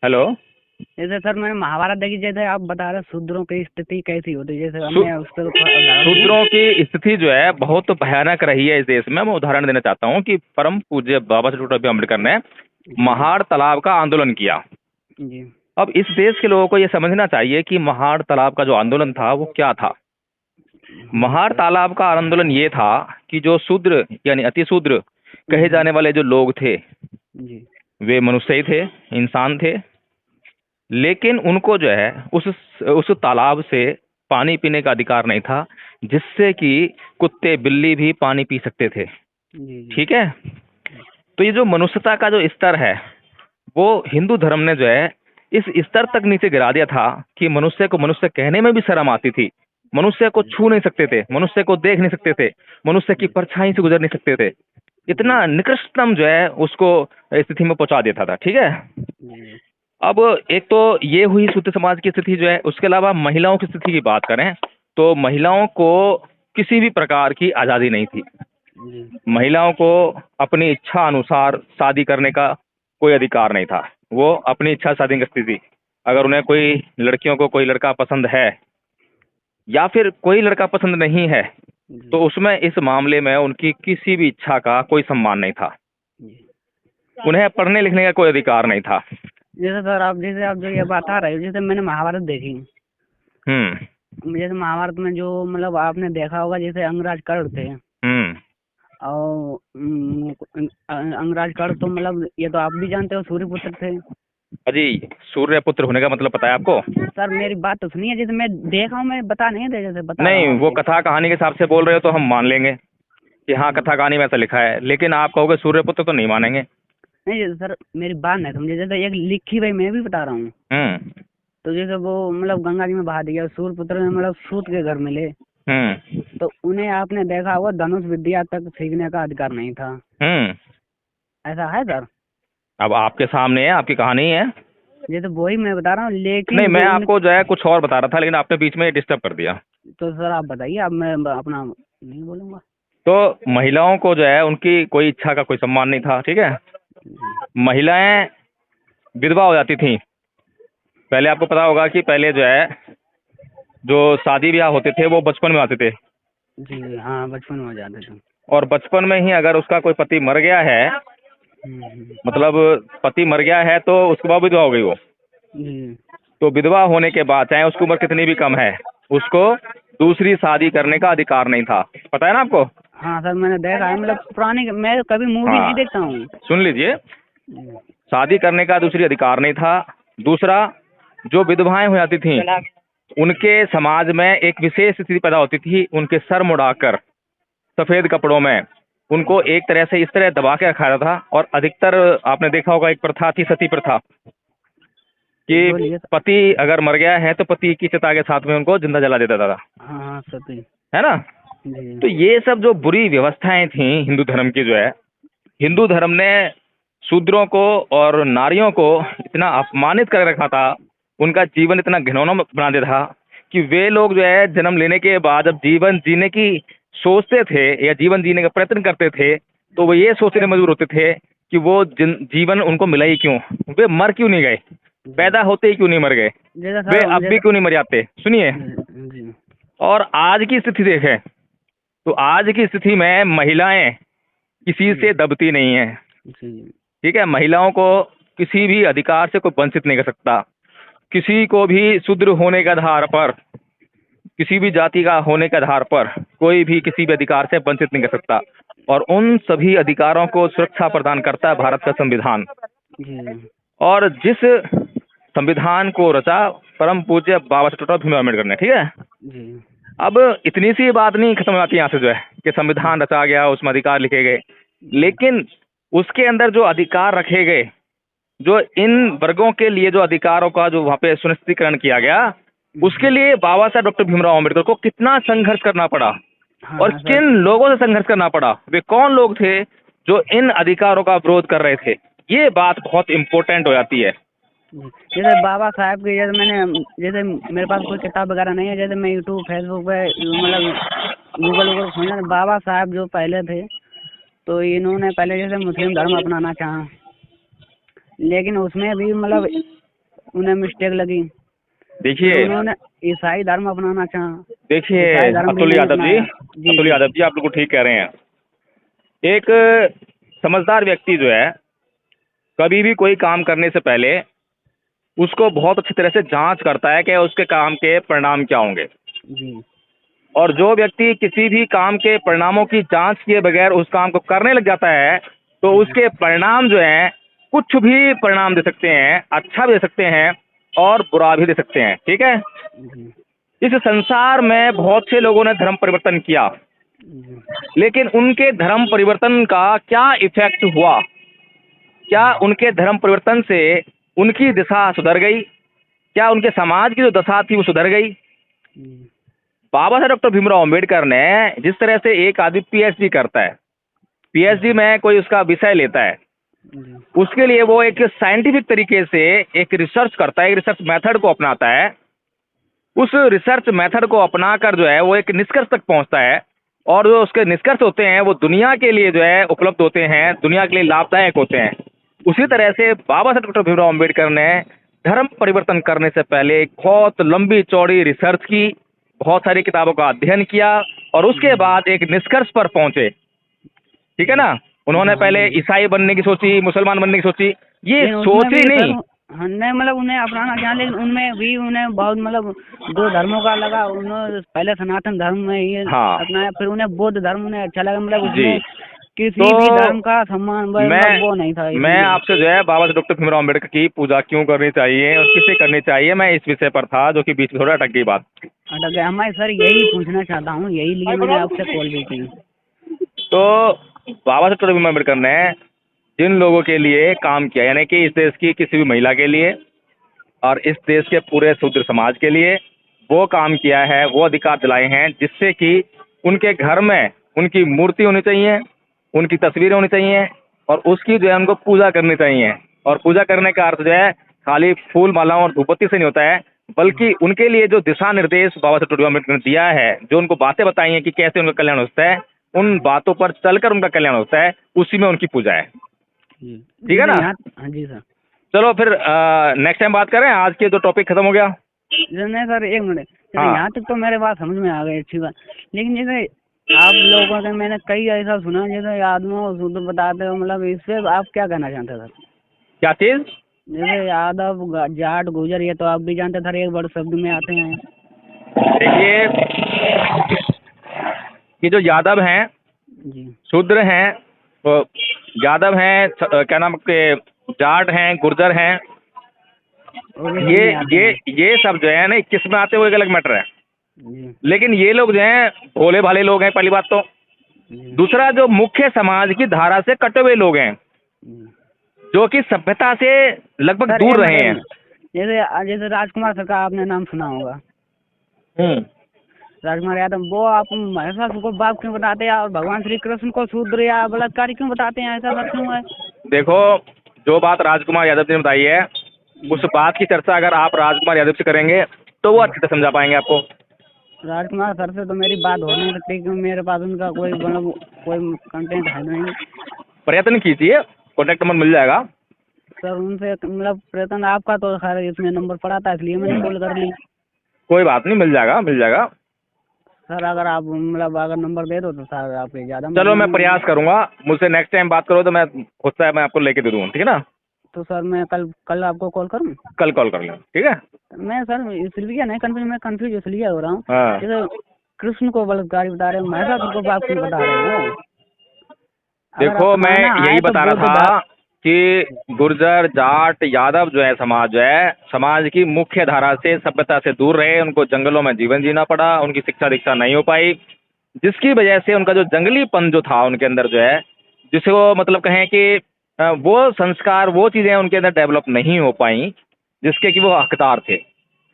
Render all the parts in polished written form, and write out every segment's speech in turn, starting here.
Hello. जैसे sir मैंने महाभारत देखी, जैसे आप बता रहे शूद्रों की स्थिति कैसी होती है, जैसे शू- हमने उस पर थोड़ा उदाहरण दूं। शूद्रों की स्थिति जो है बहुत भयानक रही है इस देश में। मैं उदाहरण देना चाहता हूँ कि परम पूज्य बाबा साहेब डॉक्टर अम्बेडकर ने जी महाड़ तालाब का आंदोलन किया। जी अब इस देश के लोगों को यह समझना चाहिए कि महाड़ तालाब का जो आंदोलन था वो क्या था। हाँ महाड़ सर। तालाब का आंदोलन ये था कि जो शूद्र यानी अति शूद्र कहे हम्म, जाने वाले जो लोग थे, जी वे मनुष्य ही थे, इंसान थे। लेकिन उनको जो है उस तालाब से पानी पीने का अधिकार नहीं था, जिससे कि कुत्ते बिल्ली भी पानी पी सकते थे। जी जी ठीक है। तो ये जो मनुष्यता का जो स्तर है, वो हिंदू धर्म ने जो है इस स्तर तक नीचे गिरा दिया था कि मनुष्य को मनुष्य कहने में भी शर्म आती थी। मनुष्य को छू नहीं सकते थे, मनुष्य को देख नहीं सकते थे, मनुष्य की परछाई से गुजर नहीं सकते थे। जी इतना निकृष्टतम जो है उसको स्थिति में पहुंचा देता था। ठीक है। जी अब एक तो ये हुई शुद्ध समाज की स्थिति जो है, उसके अलावा महिलाओं की स्थिति की बात करें तो महिलाओं को किसी भी प्रकार की आज़ादी नहीं थी। जी महिलाओं को अपनी इच्छा अनुसार शादी करने का कोई अधिकार नहीं था। वो अपनी इच्छा शादी कर सकती थी। अगर उन्हें कोई लड़कियों को कोई लड़का पसंद है या फिर कोई लड़का पसंद नहीं है, जी तो उसमें इस मामले में उनकी किसी भी इच्छा का कोई सम्मान नहीं था। जी। उन्हें पढ़ने लिखने का कोई अधिकार नहीं था। जैसे सर आप जैसे आप जो ये बता रहे हो, जैसे मैंने महाभारत देखी। हम्म। जैसे महाभारत में जो मतलब आपने देखा होगा, जैसे अंगराज कर्ण थे। हम्म। और अंगराज कर्ण तो मतलब ये तो आप भी जानते हो सूर्यपुत्र थे। अजी, सूर्यपुत्र होने का मतलब पता है आपको? सर मेरी बात तो सुनिए, जैसे मैं देखा हूँ, मैं बता नहीं दे, जैसे बता रहा नहीं, हूँ वो आपको। कथा कहानी के हिसाब से बोल रहे हो तो हम मान लेंगे कि हाँ, हम्म, कथा कहानी में ऐसा लिखा है, लेकिन आप कहोगे सूर्यपुत्र तो नहीं मानेंगे। नहीं जैसे सर मेरी बात नहीं समझे, जैसे एक लिखी भाई मैं भी बता रहा हूँ। हम्म। तो जैसे वो मतलब गंगा जी में बहा दिया, सूर्यपुत्र में मतलब सूत के घर मिले। हम्म। तो उन्हें आपने देखा होगा धनुष विद्या तक सीखने का अधिकार नहीं था। हम्म। ऐसा है सर? अब आपके सामने है, आपकी कहानी है। जैसे वही मैं बता रहा हूँ, नहीं, लेकिन मैं जो उन आपको जो है कुछ और बता रहा था, लेकिन आपने बीच में डिस्टर्ब कर दिया। तो सर आप बताइए, अब मैं अपना नहीं बोलूँगा। तो महिलाओं को जो है उनकी कोई इच्छा का कोई सम्मान नहीं था। ठीक है। जी महिलाएं विधवा हो जाती थीं। पहले आपको पता होगा कि पहले जो है जो शादी ब्याह होते थे वो बचपन में आते थे। जी हाँ, बचपन में जाते थे। और बचपन में ही अगर उसका कोई पति मर गया है, हम्म। मतलब पति मर गया है, तो उसके बाद विधवा हो गई वो। जी तो विधवा होने के बाद चाहे उसकी उम्र कितनी भी कम है, उसको दूसरी शादी करने का अधिकार नहीं था। पता है ना आपको? हाँ सर, मैंने देखा है, मतलब पुरानी मैं कभी मूवी नहीं हाँ, देखता हूँ। सुन लीजिए। जी शादी करने का दूसरी अधिकार नहीं था। दूसरा, जो विधवाएं हो जाती थीं, उनके समाज में एक विशेष स्थिति पैदा होती थी। उनके सर मुड़ाकर सफेद कपड़ों में उनको एक तरह से इस तरह दबा के रखा जाता था। और अधिकतर आपने देखा होगा, एक प्रथा थी, सती प्रथा, कि बोलिए सर। पति अगर मर गया है तो पति की चिता के साथ में उनको जिंदा जला देता था। हाँ हाँ सती। है ना? जी तो ये सब जो बुरी व्यवस्थाएं थी हिंदू धर्म की जो है, हिंदू धर्म ने शूद्रों को और नारियों को इतना अपमानित कर रखा था, उनका जीवन इतना घिनौना बना दिया था कि वे लोग जो है जन्म लेने के बाद जब जीवन जीने की सोचते थे या जीवन जीने का प्रयत्न करते थे, तो वो ये सोचने मजबूर होते थे कि वो जीवन उनको मिला ही क्यों, वे मर क्यों नहीं गए, जी। पैदा होते ही क्यों नहीं मर गए, जैसा वे सर अब भी जैसा। क्यों नहीं मर जाते। सुनिए। जी जी और आज की स्थिति देखें तो आज की स्थिति में महिलाएं किसी से दबती नहीं है। जी ठीक है। महिलाओं को किसी भी अधिकार से कोई वंचित नहीं कर सकता। किसी को भी शूद्र होने के आधार पर, किसी भी जाति का होने के आधार पर कोई भी किसी भी अधिकार से वंचित नहीं कर सकता। और उन सभी अधिकारों को सुरक्षा प्रदान करता है भारत का संविधान। जी और जिस संविधान को रचा परम पूज्य बाबा साहेब डॉक्टर भीमराव अम्बेडकर ने। ठीक है। जी अब इतनी सी बात नहीं खत्म हो जाती यहाँ से जो है कि संविधान रचा गया, उसमें अधिकार लिखे गए, जी लेकिन उसके अंदर जो अधिकार रखे गए, जो इन वर्गों के लिए जो अधिकारों का जो वहाँ पे सुनिश्चितीकरण किया गया, उसके लिए बाबा साहब डॉक्टर भीमराव अम्बेडकर को कितना संघर्ष करना पड़ा हाँ और हाँ सर। किन लोगों से संघर्ष करना पड़ा, वे कौन लोग थे जो इन अधिकारों का विरोध कर रहे थे, ये बात बहुत इम्पोर्टेंट हो जाती है। जी जैसे बाबा साहब की, जैसे मैंने, जैसे मेरे पास कोई किताब वगैरह नहीं है, जैसे मैं यूट्यूब फेसबुक पे मतलब गूगल वूगल खोजना, बाबा साहब जो पहले थे, तो इन्होंने पहले जैसे मुस्लिम धर्म अपनाना चाहा, लेकिन उसमें भी मतलब उन्हें मिस्टेक लगी, देखिए फिर उन्होंने ईसाई धर्म अपनाना चाहा। देखिए ईसाई धर्म भी अतुल नहीं यादव जी, अपनाया। जी अतुल जी यादव जी, आप बिल्कुल ठीक कह रहे हैं। एक समझदार व्यक्ति जो है कभी भी कोई काम करने से पहले उसको बहुत अच्छी तरह से जांच करता है कि उसके काम के परिणाम क्या होंगे। जी और जो व्यक्ति किसी भी काम के परिणामों की जांच किए बगैर उस काम को करने लग जाता है तो जी उसके परिणाम जो हैं कुछ भी परिणाम दे सकते हैं, अच्छा भी दे सकते हैं और बुरा भी दे सकते हैं। ठीक है। जी इस संसार में बहुत से लोगों ने धर्म परिवर्तन किया, जी लेकिन उनके धर्म परिवर्तन का क्या इफेक्ट हुआ? क्या उनके धर्म परिवर्तन से उनकी दिशा सुधर गई? क्या उनके समाज की जो दशा थी वो सुधर गई? जी बाबा साहब डॉक्टर भीमराव अंबेडकर ने जिस तरह से एक आदमी पीएचडी करता है, पीएचडी में कोई उसका विषय लेता है, जी उसके लिए वो एक साइंटिफिक तरीके से एक रिसर्च करता है, एक रिसर्च मेथड को अपनाता है। उस रिसर्च मेथड को अपनाकर जो है वो एक निष्कर्ष तक पहुंचता है और जो उसके निष्कर्ष होते हैं वो दुनिया के लिए जो है उपलब्ध होते हैं, दुनिया के लिए लाभदायक होते हैं। उसी तरह से बाबा साहब डॉक्टर भीमराव अंबेडकर ने धर्म परिवर्तन करने से पहले एक बहुत लंबी चौड़ी रिसर्च की, बहुत सारी किताबों का अध्ययन किया और उसके बाद एक निष्कर्ष पर पहुंचे। ठीक है ना। उन्होंने हाँ पहले जी। ईसाई बनने की सोची, मुसलमान बनने की सोची, ये लेकिन उसमें सोची भी सर, नहीं। हाँ नहीं मतलब उन्हें अपनाना चाहा, लेकिन उनमें भी उन्हें बहुत मतलब दो धर्मों का लगा। उन्होंने पहले सनातन धर्म में ये हाँ अपनाया, फिर उन्हें बौद्ध धर्म उन्हें अच्छा लगा। मतलब जी। उसमें किसी भी तो धर्म का सम्मान मतलब मैं वो नहीं था, मैं इसलिए। आपसे जो है बाबा साहब डॉक्टर भीमराव अम्बेडकर की पूजा क्यों करनी चाहिए और किसे करनी चाहिए, मैं इस विषय पर था जो कि बीच में थोड़ा अटक गई बात। अटक गया। मैं सर यही पूछना चाहता हूँ, यही लिए मैंने आपसे कॉल भी की। तो बाबा साहब डॉक्टर भीमराव अम्बेडकर ने जिन लोगों के लिए काम किया, यानी कि इस देश की किसी भी महिला के लिए और इस देश के पूरे शूद्र समाज के लिए वो काम किया है, वो अधिकार दिलाए हैं जिससे कि उनके घर में उनकी मूर्ति होनी चाहिए, उनकी तस्वीरें होनी चाहिए और उसकी जो है उनको पूजा करनी चाहिए। और पूजा करने का अर्थ जो है खाली फूल मालाओं और धूपबत्ती से नहीं होता है, बल्कि उनके लिए जो दिशा निर्देश बाबा साहब डॉक्टर अम्बेडकर ने दिया है, जो उनको बातें बताई हैं कि कैसे उनका कल्याण होता है, उन बातों पर चलकर उनका कल्याण होता है, उसी में उनकी पूजा है। जी ठीक है जैसे ना। यहाँ, हाँ जी सर। चलो फिर नेक्स्ट टाइम बात करें, आज के जो टॉपिक खत्म हो गया। जैसे नहीं सर, एक मिनट, जैसे हाँ यहाँ तक तो मेरे बात समझ में आ गई, अच्छी बात। लेकिन जैसे आप लोगों के मैंने कई ऐसा सुना जैसे आदमियों को शुद्ध बताते हो, मतलब इससे आप क्या कहना चाहते हैं सर? क्या चीज? जैसे यादव जाट गुजर, ये तो आप भी जानते सर, एक वर्ड शब्द में आते हैं। देखिए ये जो यादव हैं, जी शूद्र हैं, तो यादव हैं, क्या नाम के जाट हैं, गुर्जर हैं, ओबीसी ये में आते ये हैं। ये सब जो है ना किस में आते हुए एक अलग मैटर है। जी लेकिन ये लोग जो हैं भोले भाले लोग हैं, पहली बात तो। जी दूसरा, जो मुख्य समाज की धारा से कटे हुए लोग हैं, जी। जो कि सभ्यता से लगभग सर दूर रहे एक हैं। मिनट, जैसे जैसे राजकुमार सर का आपने नाम सुना होगा, हम्म। राजकुमार यादव। वो आप हमेशा को बाप क्यों बताते हैं और भगवान श्री कृष्ण को शूद्र या बलात्कारी क्यों बताते हैं? ऐसा सर क्यों है? देखो, जो बात राजकुमार यादव जी ने बताई है, उस बात की चर्चा अगर आप राजकुमार यादव से करेंगे तो वो अच्छे से समझा पाएंगे आपको। राजकुमार सर से तो मेरी बात हो नहीं सकती, क्योंकि मेरे पास उनका कोई मतलब कोई कंटेंट है नहीं। प्रयत्न कीजिए, कॉन्टैक्ट नंबर मिल जाएगा। सर उनसे मतलब प्रयत्न आपका तो खैर इसमें नंबर पड़ा था, इसलिए मैंने कॉल कर ली। कोई बात नहीं, मिल जाएगा मिल जाएगा। सर अगर आप मतलब अगर नंबर दे दो तो सर आपके ज़्यादा चलो मैं मेहरबानी होगी। प्रयास करूंगा, मुझसे नेक्स्ट टाइम बात करो तो मैं खुद से मैं आपको लेके दे दूँगा। ठीक है ना। तो सर मैं कल कल आपको कॉल करूँ? कल कॉल कर लें, ठीक है। मैं सर इसलिए नहीं कंफ्यूज, मैं कंफ्यूज इसलिए हो रहा हूँ, हाँ जैसे कृष्ण को बलात्कारी बता रहे हो, महिषासुर को बाप क्यों बता रहे हो? अगर देखो, मैं अपनाना यही है तो बता रहा बुद्ध था कि गुर्जर जाट यादव जो है समाज जो है, समाज की मुख्य धारा से सभ्यता से दूर रहे, उनको जंगलों में जीवन जीना पड़ा, उनकी शिक्षा दीक्षा नहीं हो पाई, जिसकी वजह से उनका जो जंगलीपन जो था उनके अंदर जो है, जिसे वो मतलब कहें कि वो संस्कार, वो चीज़ें उनके अंदर डेवलप नहीं हो पाई जिसके कि वो हकदार थे।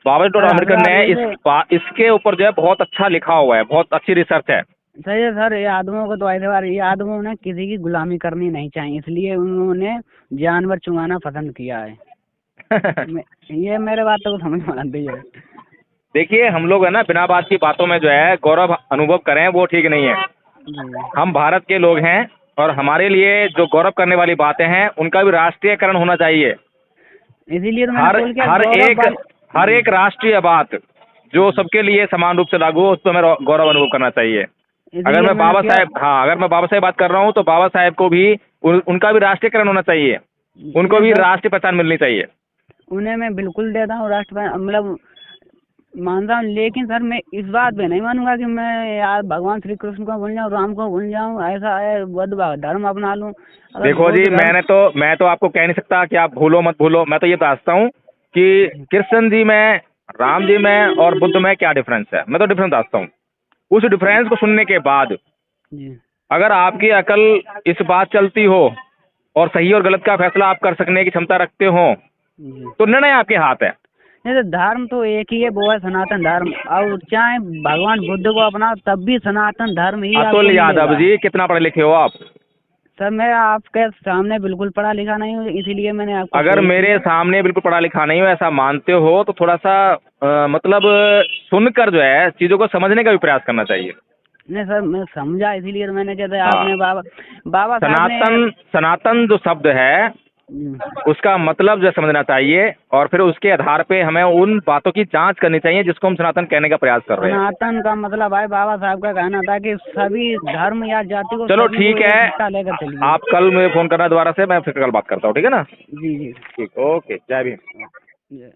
बाबा सर डॉक्टर अम्बेडकर हकदार ने जैसे इसके ऊपर जो है बहुत अच्छा लिखा हुआ है, बहुत अच्छी रिसर्च है। सही है सर। ये आदमियों को तो ऐसे बार, ये आदमियों ने किसी की गुलामी करनी नहीं चाहिए, इसलिए उन्होंने जानवर चुंगाना पसंद किया है। ये मेरे बात को समझ में आती है। देखिए, हम लोग है ना बिना बात की बातों में जो है गौरव अनुभव करें वो ठीक नहीं है। जी हम भारत के लोग हैं और हमारे लिए जो गौरव करने वाली बातें हैं उनका भी राष्ट्रीयकरण होना चाहिए। इसीलिए तो हर मैंने बोल किया हर गौरव एक वाली। हर एक राष्ट्रीय बात जो सबके लिए समान रूप से लागू हो उस पर हमें गौरव अनुभव करना चाहिए। अगर इसीलिए मैं मैंने बाबा किया। साहेब, हाँ, अगर मैं बाबा साहेब बात कर रहा हूँ तो बाबा साहेब को भी उनका भी राष्ट्रीयकरण होना चाहिए, उनको नहीं भी सर, राष्ट्रीय पहचान मिलनी चाहिए। उन्हें मैं बिल्कुल देता हूँ राष्ट्रपति, मतलब मानता हूँ, लेकिन सर मैं इस बात पे नहीं मानूंगा कि मैं यार भगवान श्री कृष्ण को भूल जाऊँ, राम को भूल जाऊँ, ऐसा है बुद्ध धर्म अपना लूँ। अगर देखो बुद्ध जी, धर्म। मैं तो आपको कह नहीं सकता कि आप भूलो मत भूलो। मैं तो ये बताता हूँ कि कृष्ण जी में, राम जी में और बुद्ध में क्या डिफरेंस है। मैं तो डिफरेंस बताता हूँ। उस डिफरेंस को सुनने के बाद जी अगर आपकी अकल इस बात चलती हो और सही और गलत का फैसला आप कर सकने की क्षमता रखते हो जी। तो निर्णय आपके हाथ है। नहीं तो धर्म तो एक ही है, वो है सनातन धर्म। और चाहे भगवान बुद्ध को अपनाओ तब भी सनातन धर्म ही आपको अतुल यादव मिलेगा। जी, कितना पढ़े लिखे हो आप? सर मैं आपके सामने बिल्कुल पढ़ा लिखा नहीं हूँ, इसीलिए मैंने आपको अगर कॉल मेरे किया। सामने बिल्कुल पढ़ा लिखा नहीं हो ऐसा मानते हो तो थोड़ा सा मतलब सुनकर जो है चीज़ों को समझने का भी प्रयास करना चाहिए। नहीं सर मैं समझा, इसीलिए तो मैंने, जैसे हाँ, आपने बाबा बाबा साहब ने। सनातन सनातन जो शब्द है हम्म, उसका मतलब जो समझना चाहिए और फिर उसके आधार पे हमें उन बातों की जांच करनी चाहिए जिसको हम सनातन कहने का प्रयास कर रहे हैं। सनातन का मतलब है, बाबा साहब का कहना था कि सभी धर्म या जाति को, चलो सभी को ठीक है, एकता लेकर चलिए। आप कल मुझे फ़ोन करना दोबारा से, मैं फिर कल बात करता हूँ, ठीक है ना? जी जी। ठीक, ओके, जय भीम। जी।